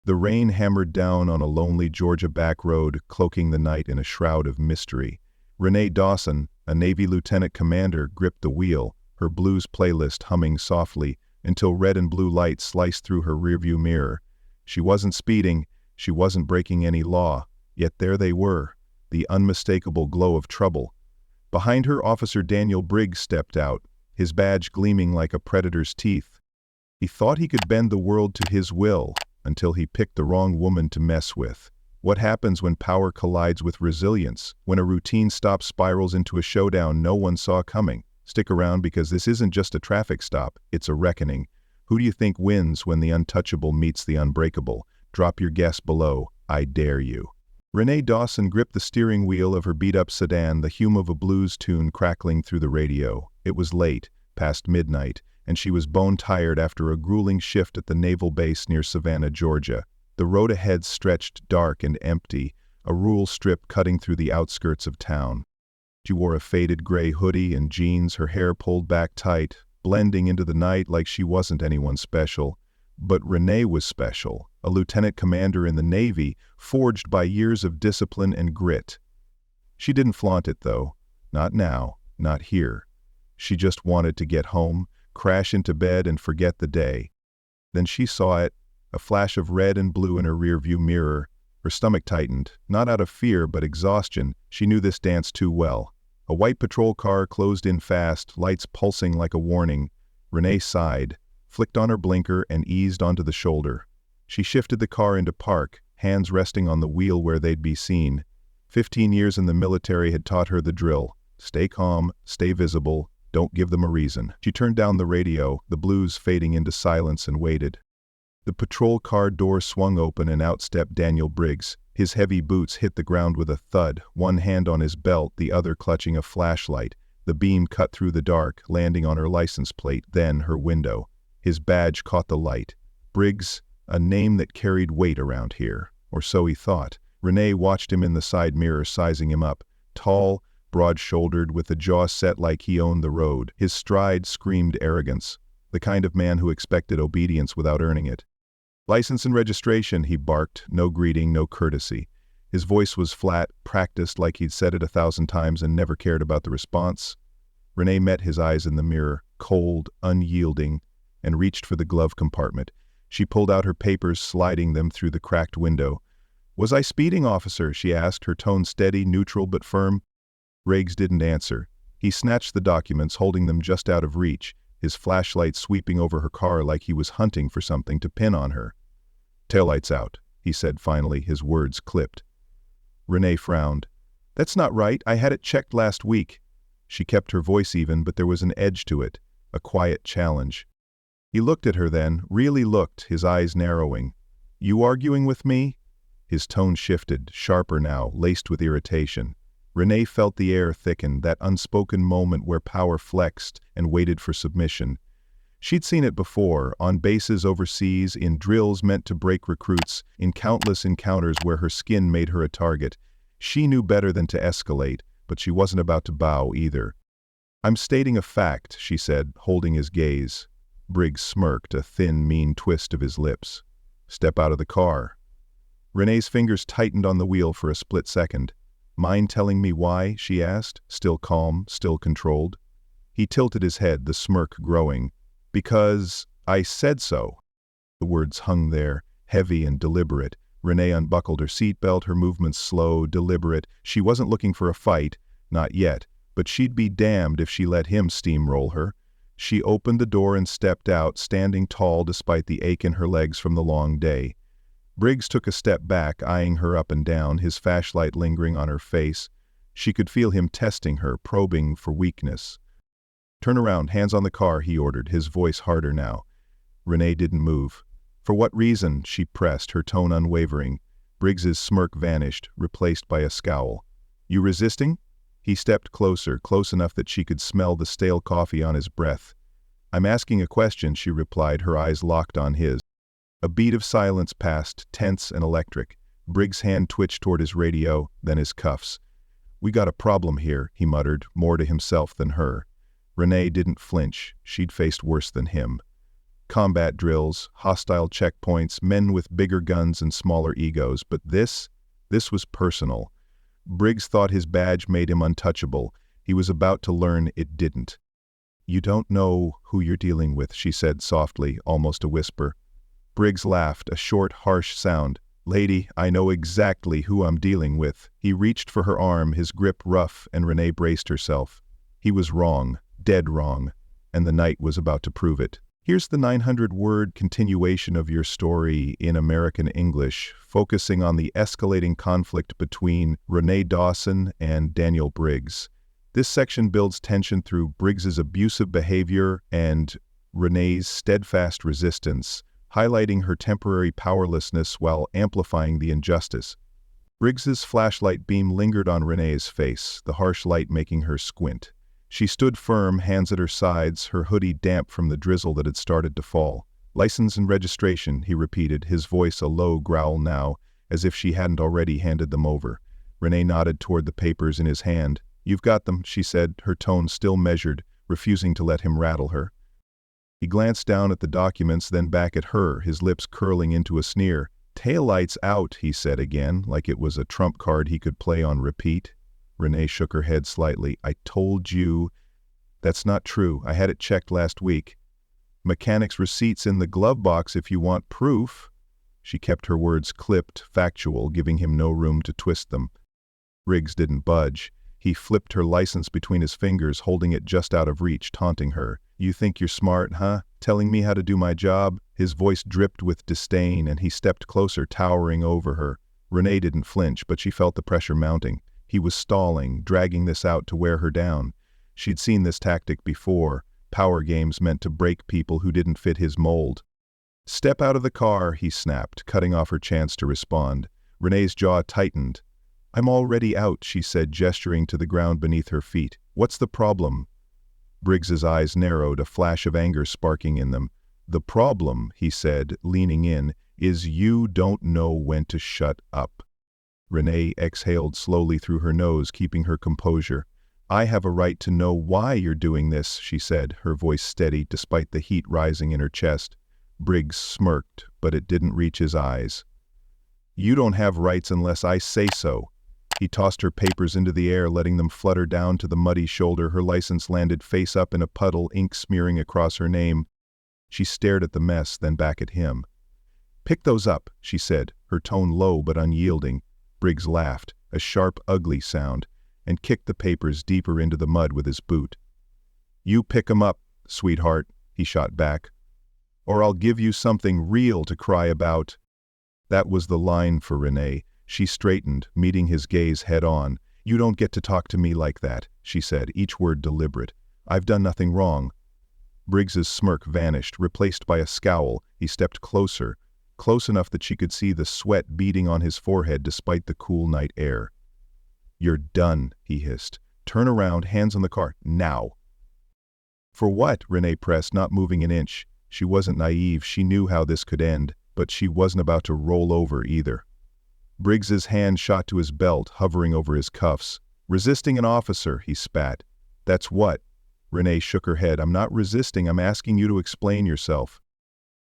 The rain hammered down on a lonely Georgia back road, cloaking the night in a shroud of mystery. Renee Dawson, a Navy lieutenant commander, gripped the wheel, her blues playlist humming softly until red and blue lights sliced through her rearview mirror. She wasn't speeding, she wasn't breaking any law, yet there they were, the unmistakable glow of trouble. Behind her, Officer Daniel Briggs stepped out, his badge gleaming like a predator's teeth. He thought he could bend the world to his will, until he picked the wrong woman to mess with. What happens when power collides with resilience, when a routine stop spirals into a showdown no one saw coming? Stick around, because this isn't just a traffic stop, it's a reckoning. Who do you think wins when the untouchable meets the unbreakable? Drop your guess below, I dare you. Renee Dawson gripped the steering wheel of her beat-up sedan, the hum of a blues tune crackling through the radio. It was late, past midnight, and she was bone-tired after a grueling shift at the naval base near Savannah, Georgia. The road ahead stretched dark and empty, a rural strip cutting through the outskirts of town. She wore a faded gray hoodie and jeans, her hair pulled back tight, blending into the night like she wasn't anyone special. But Renee was special, a lieutenant commander in the Navy, forged by years of discipline and grit. She didn't flaunt it, though. Not now, not here. She just wanted to get home, crash into bed and forget the day. Then she saw it, a flash of red and blue in her rearview mirror. Her stomach tightened, not out of fear but exhaustion. She knew this dance too well. A white patrol car closed in fast, lights pulsing like a warning. Renee sighed, flicked on her blinker and eased onto the shoulder. She shifted the car into park, hands resting on the wheel where they'd be seen. 15 years in the military had taught her the drill. Stay calm, stay visible, don't give them a reason. She turned down the radio, the blues fading into silence, and waited. The patrol car door swung open and out stepped Daniel Briggs. His heavy boots hit the ground with a thud, one hand on his belt, the other clutching a flashlight. The beam cut through the dark, landing on her license plate, then her window. His badge caught the light. Briggs, a name that carried weight around here, or so he thought. Renee watched him in the side mirror, sizing him up. Tall, broad-shouldered, with a jaw set like he owned the road. His stride screamed arrogance, the kind of man who expected obedience without earning it. "License and registration," he barked, no greeting, no courtesy. His voice was flat, practiced like he'd said it 1,000 times and never cared about the response. Renee met his eyes in the mirror, cold, unyielding, and reached for the glove compartment. She pulled out her papers, sliding them through the cracked window. "Was I speeding, officer?" she asked, her tone steady, neutral but firm. Briggs didn't answer. He snatched the documents, holding them just out of reach, his flashlight sweeping over her car like he was hunting for something to pin on her. "Taillights out," he said finally, his words clipped. Renee frowned. "That's not right, I had it checked last week." She kept her voice even, but there was an edge to it, a quiet challenge. He looked at her then, really looked, his eyes narrowing. "You arguing with me?" His tone shifted, sharper now, laced with irritation. Renee felt the air thicken, that unspoken moment where power flexed and waited for submission. She'd seen it before, on bases overseas, in drills meant to break recruits, in countless encounters where her skin made her a target. She knew better than to escalate, but she wasn't about to bow either. "I'm stating a fact," she said, holding his gaze. Briggs smirked, a thin, mean twist of his lips. "Step out of the car." Renee's fingers tightened on the wheel for a split second. "Mind telling me why?" she asked, still calm, still controlled. He tilted his head, the smirk growing. "Because I said so." The words hung there, heavy and deliberate. Renee unbuckled her seatbelt, her movements slow, deliberate. She wasn't looking for a fight, not yet, but she'd be damned if she let him steamroll her. She opened the door and stepped out, standing tall despite the ache in her legs from the long day. Briggs took a step back, eyeing her up and down, his flashlight lingering on her face. She could feel him testing her, probing for weakness. "Turn around, hands on the car," he ordered, his voice harder now. Renee didn't move. "For what reason?" she pressed, her tone unwavering. Briggs's smirk vanished, replaced by a scowl. "You resisting?" He stepped closer, close enough that she could smell the stale coffee on his breath. "I'm asking a question," she replied, her eyes locked on his. A beat of silence passed, tense and electric. Briggs' hand twitched toward his radio, then his cuffs. "We got a problem here," he muttered, more to himself than her. Renee didn't flinch. She'd faced worse than him. Combat drills, hostile checkpoints, men with bigger guns and smaller egos, but this was personal. Briggs thought his badge made him untouchable. He was about to learn it didn't. "You don't know who you're dealing with," she said softly, almost a whisper. Briggs laughed, a short, harsh sound. "Lady, I know exactly who I'm dealing with." He reached for her arm, his grip rough, and Renee braced herself. He was wrong, dead wrong, and the night was about to prove it. Here's the 900-word continuation of your story in American English, focusing on the escalating conflict between Renee Dawson and Daniel Briggs. This section builds tension through Briggs's abusive behavior and Renee's steadfast resistance, highlighting her temporary powerlessness while amplifying the injustice. Briggs's flashlight beam lingered on Renee's face, the harsh light making her squint. She stood firm, hands at her sides, her hoodie damp from the drizzle that had started to fall. "License and registration," he repeated, his voice a low growl now, as if she hadn't already handed them over. Renee nodded toward the papers in his hand. "You've got them," she said, her tone still measured, refusing to let him rattle her. He glanced down at the documents, then back at her, his lips curling into a sneer. "Taillights out," he said again, like it was a trump card he could play on repeat. Renee shook her head slightly. "I told you." "That's not true. I had it checked last week." "Mechanic's receipts in the glove box if you want proof." She kept her words clipped, factual, giving him no room to twist them. Briggs didn't budge. He flipped her license between his fingers, holding it just out of reach, taunting her. "You think you're smart, huh? Telling me how to do my job?" His voice dripped with disdain, and he stepped closer, towering over her. Renee didn't flinch, but she felt the pressure mounting. He was stalling, dragging this out to wear her down. She'd seen this tactic before, power games meant to break people who didn't fit his mold. "Step out of the car," he snapped, cutting off her chance to respond. Renee's jaw tightened. "I'm already out," she said, gesturing to the ground beneath her feet. "What's the problem?" Briggs's eyes narrowed, a flash of anger sparking in them. "The problem," he said, leaning in, "is you don't know when to shut up." Renee exhaled slowly through her nose, keeping her composure. "I have a right to know why you're doing this," she said, her voice steady despite the heat rising in her chest. Briggs smirked, but it didn't reach his eyes. "You don't have rights unless I say so." He tossed her papers into the air, letting them flutter down to the muddy shoulder. Her license landed face up in a puddle, ink smearing across her name. She stared at the mess, then back at him. "Pick those up," she said, her tone low but unyielding. Briggs laughed, a sharp, ugly sound, and kicked the papers deeper into the mud with his boot. "You pick 'em up, sweetheart," he shot back, "or I'll give you something real to cry about." That was the line for Renee. She straightened, meeting his gaze head-on. "You don't get to talk to me like that," she said, each word deliberate. "I've done nothing wrong." Briggs's smirk vanished, replaced by a scowl. He stepped closer, close enough that she could see the sweat beading on his forehead despite the cool night air. "You're done," he hissed. "Turn around, hands on the car, now." "For what?" Renee pressed, not moving an inch. She wasn't naive, she knew how this could end, but she wasn't about to roll over either. Briggs's hand shot to his belt, hovering over his cuffs. "Resisting an officer," he spat. "That's what?" Renee shook her head. "I'm not resisting, I'm asking you to explain yourself."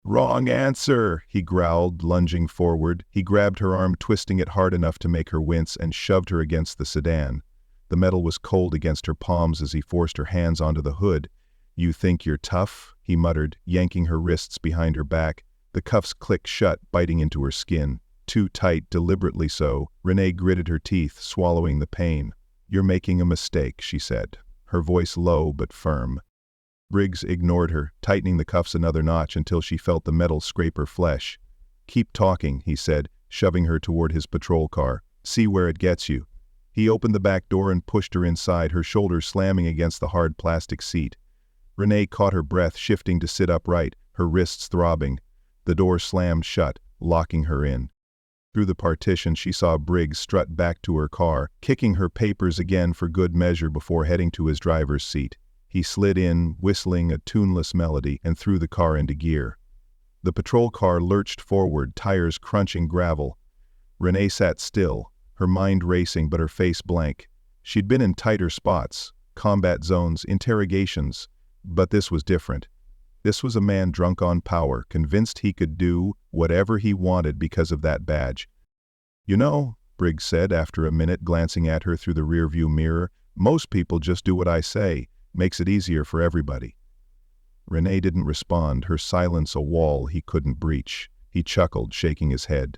"Wrong answer," he growled, lunging forward. He grabbed her arm, twisting it hard enough to make her wince, and shoved her against the sedan. The metal was cold against her palms as he forced her hands onto the hood. "You think you're tough?" he muttered, yanking her wrists behind her back. The cuffs clicked shut, biting into her skin. Too tight, deliberately so. Renee gritted her teeth, swallowing the pain. "You're making a mistake," she said, her voice low but firm. Briggs ignored her, tightening the cuffs another notch until she felt the metal scrape her flesh. "Keep talking," he said, shoving her toward his patrol car. "See where it gets you." He opened the back door and pushed her inside, her shoulders slamming against the hard plastic seat. Renee caught her breath, shifting to sit upright, her wrists throbbing. The door slammed shut, locking her in. Through the partition, she saw Briggs strut back to her car, kicking her papers again for good measure before heading to his driver's seat. He slid in, whistling a tuneless melody, and threw the car into gear. The patrol car lurched forward, tires crunching gravel. Renee sat still, her mind racing but her face blank. She'd been in tighter spots, combat zones, interrogations, but this was different. This was a man drunk on power, convinced he could do whatever he wanted because of that badge. "You know," Briggs said after a minute, glancing at her through the rearview mirror, "most people just do what I say. Makes it easier for everybody." Renee didn't respond, her silence a wall he couldn't breach. He chuckled, shaking his head.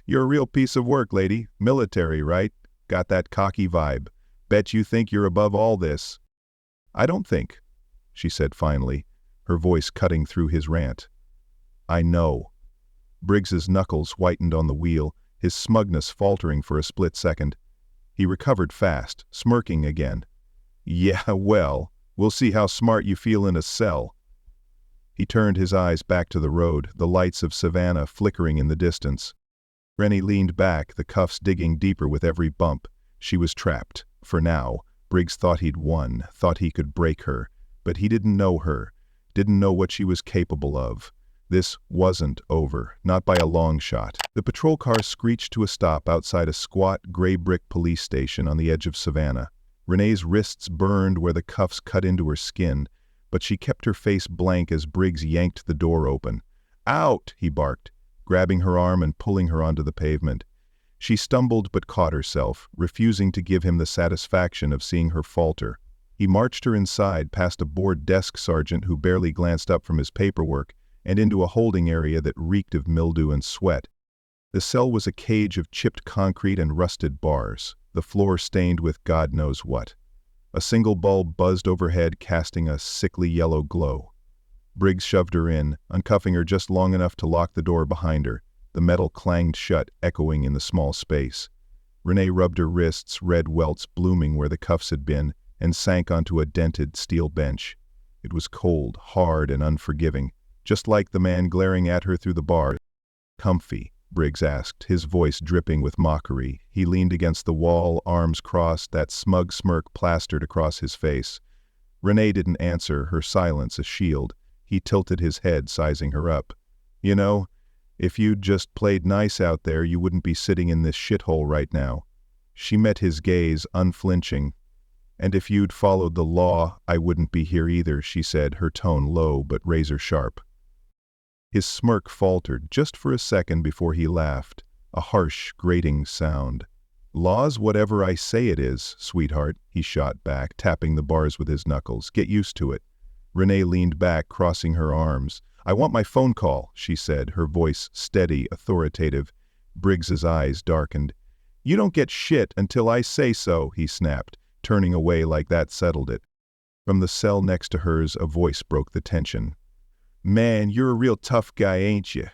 "You're a real piece of work, lady. Military, right? Got that cocky vibe. Bet you think you're above all this." "I don't think," she said finally, her voice cutting through his rant. "I know." Briggs's knuckles whitened on the wheel, his smugness faltering for a split second. He recovered fast, smirking again. "Yeah, well, we'll see how smart you feel in a cell." He turned his eyes back to the road, the lights of Savannah flickering in the distance. Rennie leaned back, the cuffs digging deeper with every bump. She was trapped. For now, Briggs thought he'd won, thought he could break her. But he didn't know her, didn't know what she was capable of. This wasn't over, not by a long shot. The patrol car screeched to a stop outside a squat, gray brick police station on the edge of Savannah. Renee's wrists burned where the cuffs cut into her skin, but she kept her face blank as Briggs yanked the door open. "Out!" he barked, grabbing her arm and pulling her onto the pavement. She stumbled but caught herself, refusing to give him the satisfaction of seeing her falter. He marched her inside, past a bored desk sergeant who barely glanced up from his paperwork, and into a holding area that reeked of mildew and sweat. The cell was a cage of chipped concrete and rusted bars, the floor stained with God knows what. A single bulb buzzed overhead, casting a sickly yellow glow. Briggs shoved her in, uncuffing her just long enough to lock the door behind her. The metal clanged shut, echoing in the small space. Renee rubbed her wrists, red welts blooming where the cuffs had been, and sank onto a dented steel bench. It was cold, hard, and unforgiving, just like the man glaring at her through the bars. "Comfy?" Briggs asked, his voice dripping with mockery. He leaned against the wall, arms crossed, that smug smirk plastered across his face. Renee didn't answer, her silence a shield. He tilted his head, sizing her up. "You know, if you'd just played nice out there, you wouldn't be sitting in this shithole right now." She met his gaze, unflinching. "And if you'd followed the law, I wouldn't be here either," she said, her tone low but razor-sharp. His smirk faltered just for a second before he laughed, a harsh, grating sound. "Law's whatever I say it is, sweetheart," he shot back, tapping the bars with his knuckles. "Get used to it." Renee leaned back, crossing her arms. "I want my phone call," she said, her voice steady, authoritative. Briggs's eyes darkened. "You don't get shit until I say so," he snapped, turning away like that settled it. From the cell next to hers, a voice broke the tension. "Man, you're a real tough guy, ain't you?"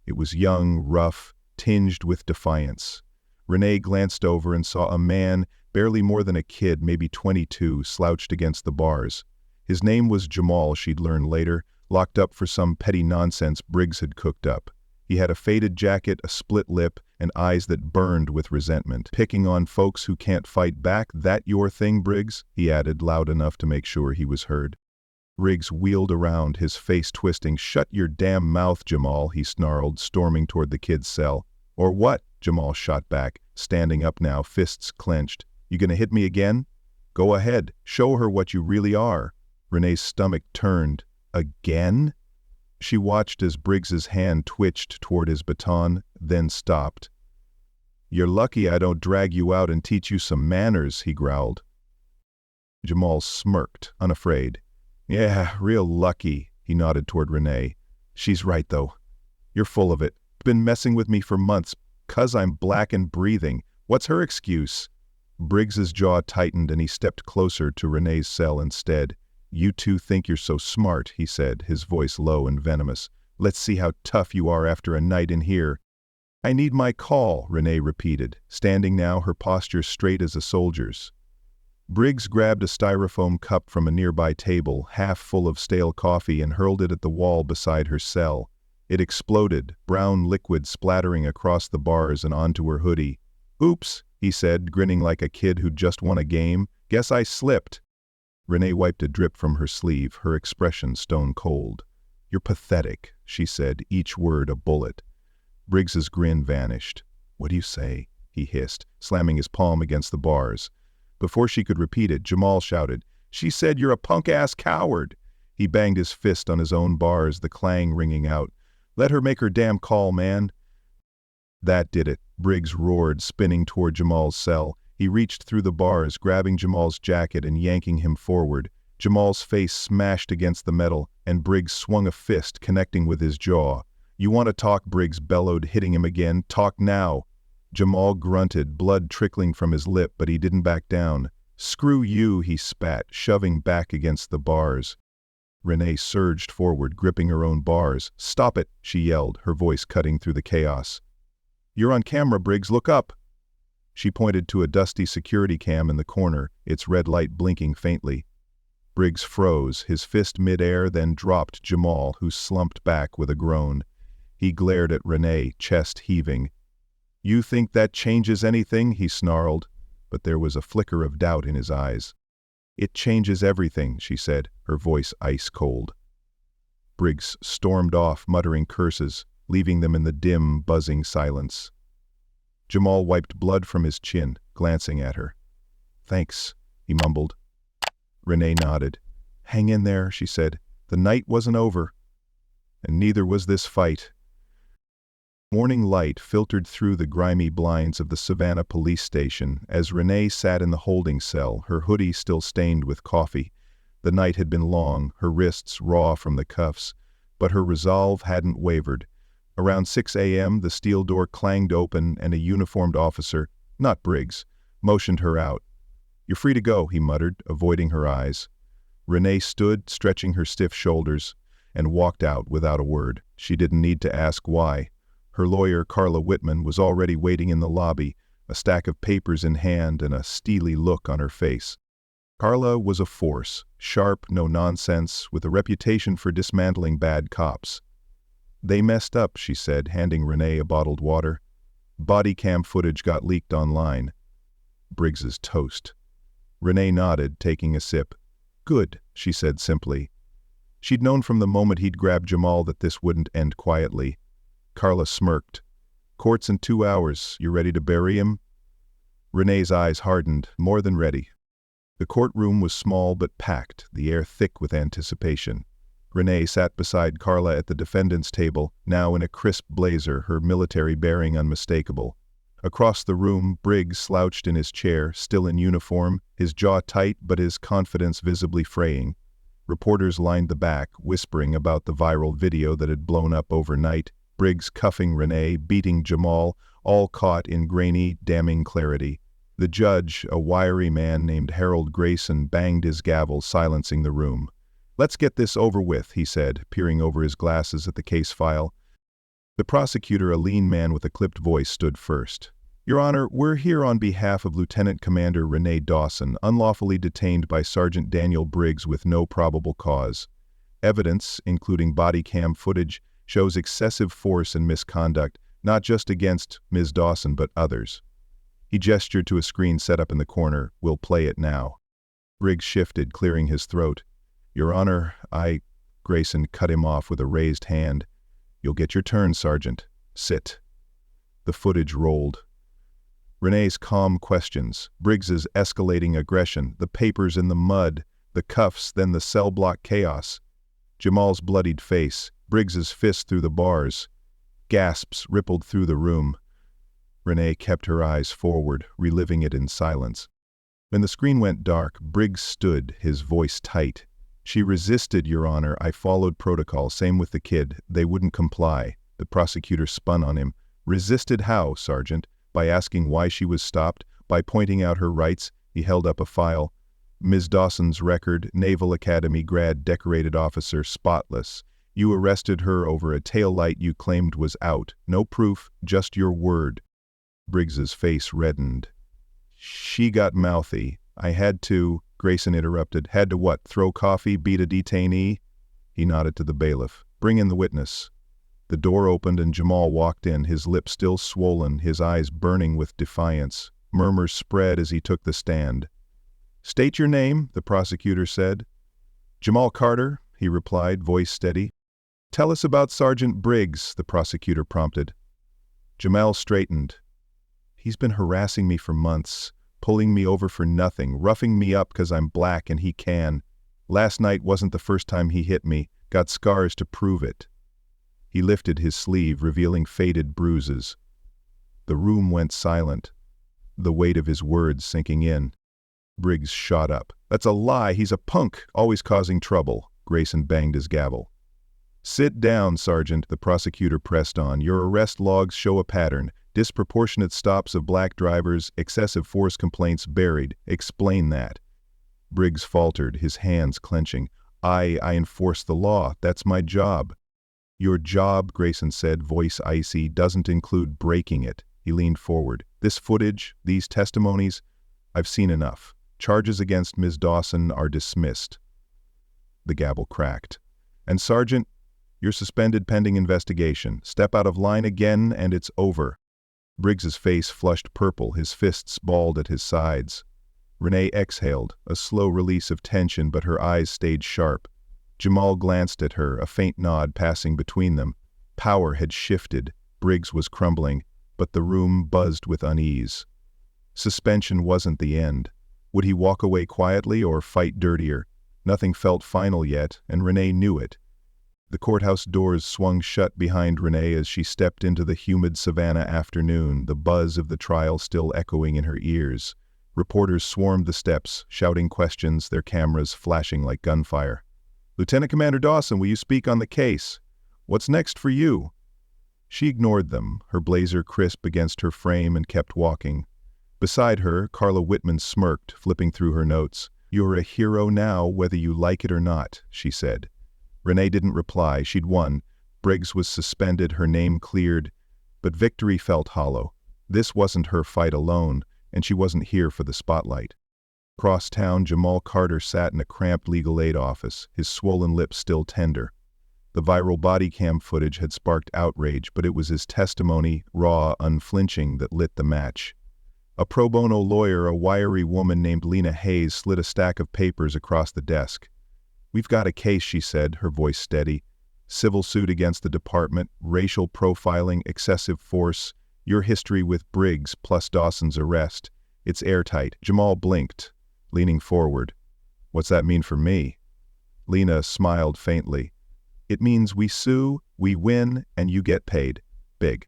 It was young, rough, tinged with defiance. Renee glanced over and saw a man, barely more than a kid, maybe 22, slouched against the bars. His name was Jamal, she'd learn later, locked up for some petty nonsense Briggs had cooked up. He had a faded jacket, a split lip, and eyes that burned with resentment. "Picking on folks who can't fight back, that your thing, Briggs?" he added, loud enough to make sure he was heard. Briggs wheeled around, his face twisting. "Shut your damn mouth, Jamal," he snarled, storming toward the kid's cell. "Or what?" Jamal shot back, standing up now, fists clenched. "You gonna hit me again? Go ahead, show her what you really are." Renee's stomach turned. "Again?" She watched as Briggs's hand twitched toward his baton, then stopped. "You're lucky I don't drag you out and teach you some manners," he growled. Jamal smirked, unafraid. "Yeah, real lucky," he nodded toward Renee. "She's right, though. You're full of it. Been messing with me for months, 'cause I'm black and breathing. What's her excuse?" Briggs's jaw tightened and he stepped closer to Renee's cell instead. "You two think you're so smart," he said, his voice low and venomous. "Let's see how tough you are after a night in here." "I need my call," Renee repeated, standing now, her posture straight as a soldier's. Briggs grabbed a styrofoam cup from a nearby table, half full of stale coffee, and hurled it at the wall beside her cell. It exploded, brown liquid splattering across the bars and onto her hoodie. "Oops," he said, grinning like a kid who'd just won a game. "Guess I slipped." Renee wiped a drip from her sleeve, her expression stone cold. "You're pathetic," she said, each word a bullet. Briggs's grin vanished. "What do you say?" he hissed, slamming his palm against the bars. Before she could repeat it, Jamal shouted, "She said you're a punk-ass coward." He banged his fist on his own bars, the clang ringing out. "Let her make her damn call, man." That did it, Briggs roared, spinning toward Jamal's cell. He reached through the bars, grabbing Jamal's jacket and yanking him forward. Jamal's face smashed against the metal, and Briggs swung a fist, connecting with his jaw. "You want to talk?" Briggs bellowed, hitting him again. "Talk now." Jamal grunted, blood trickling from his lip, but he didn't back down. "Screw you," he spat, shoving back against the bars. Renee surged forward, gripping her own bars. "Stop it," she yelled, her voice cutting through the chaos. "You're on camera, Briggs, look up." She pointed to a dusty security cam in the corner, its red light blinking faintly. Briggs froze, his fist mid-air, then dropped Jamal, who slumped back with a groan. He glared at Renee, chest heaving. "You think that changes anything?" he snarled, but there was a flicker of doubt in his eyes. "It changes everything," she said, her voice ice-cold. Briggs stormed off, muttering curses, leaving them in the dim, buzzing silence. Jamal wiped blood from his chin, glancing at her. "Thanks," he mumbled. Renee nodded. "Hang in there," she said. "The night wasn't over." And neither was this fight. Morning light filtered through the grimy blinds of the Savannah police station as Renee sat in the holding cell, her hoodie still stained with coffee. The night had been long, her wrists raw from the cuffs, but her resolve hadn't wavered. Around 6 a.m., the steel door clanged open and a uniformed officer, not Briggs, motioned her out. "You're free to go," he muttered, avoiding her eyes. Renee stood, stretching her stiff shoulders, and walked out without a word. She didn't need to ask why. Her lawyer, Carla Whitman, was already waiting in the lobby, a stack of papers in hand and a steely look on her face. Carla was a force, sharp, no nonsense, with a reputation for dismantling bad cops. "They messed up," she said, handing Renee a bottled water. "Body cam footage got leaked online." Briggs's toast. Renee nodded, taking a sip. "Good," she said simply. She'd known from the moment he'd grabbed Jamal that this wouldn't end quietly. Carla smirked. "Court's in 2 hours. You ready to bury him?" Renee's eyes hardened, more than ready. The courtroom was small but packed, the air thick with anticipation. Renee sat beside Carla at the defendant's table, now in a crisp blazer, her military bearing unmistakable. Across the room, Briggs slouched in his chair, still in uniform, his jaw tight but his confidence visibly fraying. Reporters lined the back, whispering about the viral video that had blown up overnight. Briggs cuffing Renee, beating Jamal, all caught in grainy, damning clarity. The judge, a wiry man named Harold Grayson, banged his gavel, silencing the room. "Let's get this over with," he said, peering over his glasses at the case file. The prosecutor, a lean man with a clipped voice, stood first. "Your Honor, we're here on behalf of Lieutenant Commander Renee Dawson, unlawfully detained by Sergeant Daniel Briggs with no probable cause. Evidence, including body cam footage, shows excessive force and misconduct, not just against Ms. Dawson but others." He gestured to a screen set up in the corner. "We'll play it now." Briggs shifted, clearing his throat. "Your Honor, Grayson cut him off with a raised hand. "You'll get your turn, Sergeant. Sit." The footage rolled. Renee's calm questions, Briggs's escalating aggression, the papers in the mud, the cuffs, then the cell block chaos. Jamal's bloodied face, Briggs's fist through the bars. Gasps rippled through the room. Renee kept her eyes forward, reliving it in silence. When the screen went dark, Briggs stood, his voice tight. "She resisted, Your Honor. I followed protocol, same with the kid. They wouldn't comply." The prosecutor spun on him. "Resisted how, Sergeant? By asking why she was stopped? By pointing out her rights?" He held up a file. "Ms. Dawson's record, Naval Academy grad, decorated officer, spotless. You arrested her over a taillight you claimed was out. No proof, just your word." Briggs's face reddened. "She got mouthy. I had to," Grayson interrupted. "Had to what, throw coffee, beat a detainee?" He nodded to the bailiff. "Bring in the witness." The door opened and Jamal walked in, his lips still swollen, his eyes burning with defiance. Murmurs spread as he took the stand. "State your name," the prosecutor said. "Jamal Carter," he replied, voice steady. "Tell us about Sergeant Briggs," the prosecutor prompted. Jamal straightened. "He's been harassing me for months, pulling me over for nothing, roughing me up because I'm black and he can." Last night wasn't the first time he hit me, got scars to prove it. He lifted his sleeve, revealing faded bruises. The room went silent, the weight of his words sinking in. Briggs shot up. "That's a lie, he's a punk, always causing trouble." Grayson banged his gavel. "Sit down, Sergeant," the prosecutor pressed on. "Your arrest logs show a pattern. Disproportionate stops of black drivers, excessive force complaints buried. Explain that." Briggs faltered, his hands clenching. I enforce the law. That's my job." "Your job," Grayson said, voice icy, "doesn't include breaking it." He leaned forward. "This footage, these testimonies, I've seen enough. Charges against Ms. Dawson are dismissed." The gavel cracked. "And Sergeant, you're suspended pending investigation. Step out of line again and it's over." Briggs's face flushed purple, his fists balled at his sides. Renee exhaled, a slow release of tension, but her eyes stayed sharp. Jamal glanced at her, a faint nod passing between them. Power had shifted. Briggs was crumbling, but the room buzzed with unease. Suspension wasn't the end. Would he walk away quietly or fight dirtier? Nothing felt final yet, and Renee knew it. The courthouse doors swung shut behind Renee as she stepped into the humid Savannah afternoon, the buzz of the trial still echoing in her ears. Reporters swarmed the steps, shouting questions, their cameras flashing like gunfire. "Lieutenant Commander Dawson, will you speak on the case? What's next for you?" She ignored them, her blazer crisp against her frame, and kept walking. Beside her, Carla Whitman smirked, flipping through her notes. "You're a hero now, whether you like it or not," she said. Renee didn't reply. She'd won. Briggs was suspended, her name cleared. But victory felt hollow. This wasn't her fight alone, and she wasn't here for the spotlight. Across town, Jamal Carter sat in a cramped legal aid office, his swollen lips still tender. The viral body cam footage had sparked outrage, but it was his testimony, raw, unflinching, that lit the match. A pro bono lawyer, a wiry woman named Lena Hayes, slid a stack of papers across the desk. "We've got a case," she said, her voice steady. "Civil suit against the department, racial profiling, excessive force, your history with Briggs plus Dawson's arrest. It's airtight." Jamal blinked, leaning forward. "What's that mean for me?" Lena smiled faintly. "It means we sue, we win, and you get paid. Big."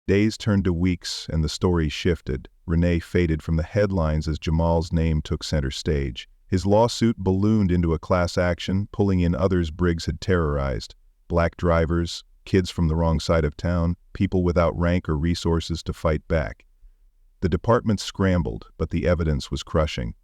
Days turned to weeks, and the story shifted. Renee faded from the headlines as Jamal's name took center stage. His lawsuit ballooned into a class action, pulling in others Briggs had terrorized. Black drivers, kids from the wrong side of town, people without rank or resources to fight back. The department scrambled, but the evidence was crushing.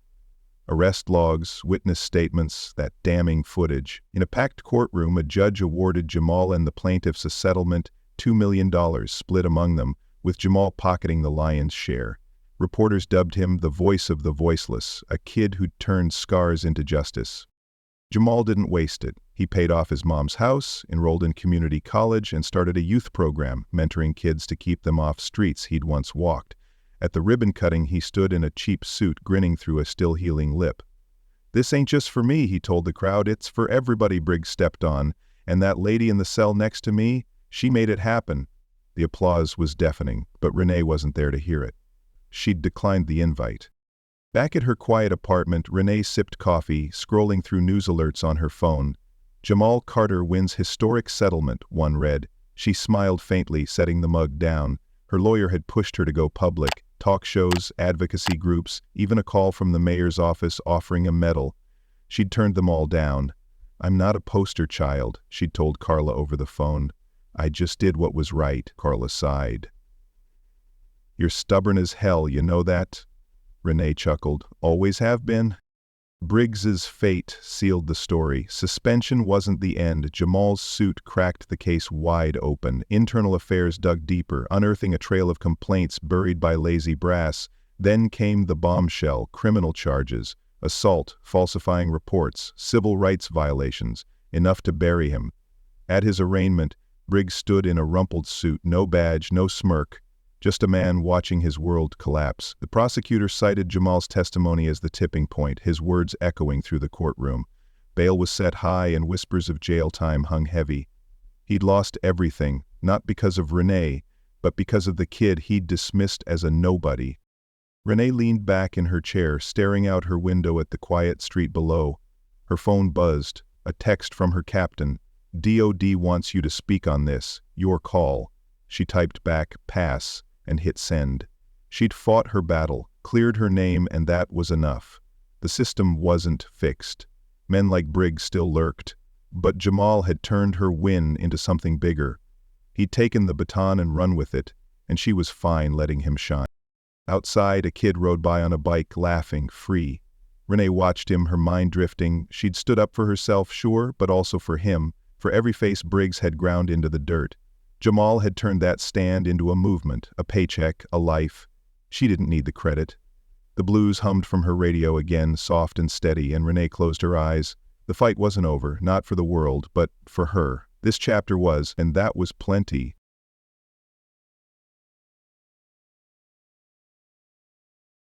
Arrest logs, witness statements, that damning footage. In a packed courtroom, a judge awarded Jamal and the plaintiffs a settlement, $2 million split among them, with Jamal pocketing the lion's share. Reporters dubbed him the voice of the voiceless, a kid who'd turned scars into justice. Jamal didn't waste it. He paid off his mom's house, enrolled in community college, and started a youth program, mentoring kids to keep them off streets he'd once walked. At the ribbon cutting, he stood in a cheap suit, grinning through a still-healing lip. "This ain't just for me," he told the crowd. "It's for everybody." Briggs stepped on, "and that lady in the cell next to me, she made it happen." The applause was deafening, but Renee wasn't there to hear it. She'd declined the invite. Back at her quiet apartment, Renee sipped coffee, scrolling through news alerts on her phone. "Jamal Carter wins historic settlement," one read. She smiled faintly, setting the mug down. Her lawyer had pushed her to go public. Talk shows, advocacy groups, even a call from the mayor's office offering a medal. She'd turned them all down. "I'm not a poster child," she'd told Carla over the phone. "I just did what was right," Carla sighed. "You're stubborn as hell, you know that?" Renee chuckled. "Always have been." Briggs's fate sealed the story. Suspension wasn't the end. Jamal's suit cracked the case wide open. Internal affairs dug deeper, unearthing a trail of complaints buried by lazy brass. Then came the bombshell: criminal charges, assault, falsifying reports, civil rights violations, enough to bury him. At his arraignment, Briggs stood in a rumpled suit, no badge, no smirk, just a man watching his world collapse. The prosecutor cited Jamal's testimony as the tipping point, his words echoing through the courtroom. Bail was set high and whispers of jail time hung heavy. He'd lost everything, not because of Renee, but because of the kid he'd dismissed as a nobody. Renee leaned back in her chair, staring out her window at the quiet street below. Her phone buzzed. A text from her captain. "DOD wants you to speak on this. Your call." She typed back, "Pass," and hit send. She'd fought her battle, cleared her name, and that was enough. The system wasn't fixed. Men like Briggs still lurked. But Jamal had turned her win into something bigger. He'd taken the baton and run with it, and she was fine letting him shine. Outside, a kid rode by on a bike, laughing, free. Renee watched him, her mind drifting. She'd stood up for herself, sure, but also for him, for every face Briggs had ground into the dirt. Jamal had turned that stand into a movement, a paycheck, a life. She didn't need the credit. The blues hummed from her radio again, soft and steady, and Renee closed her eyes. The fight wasn't over, not for the world, but for her. This chapter was, and that was plenty.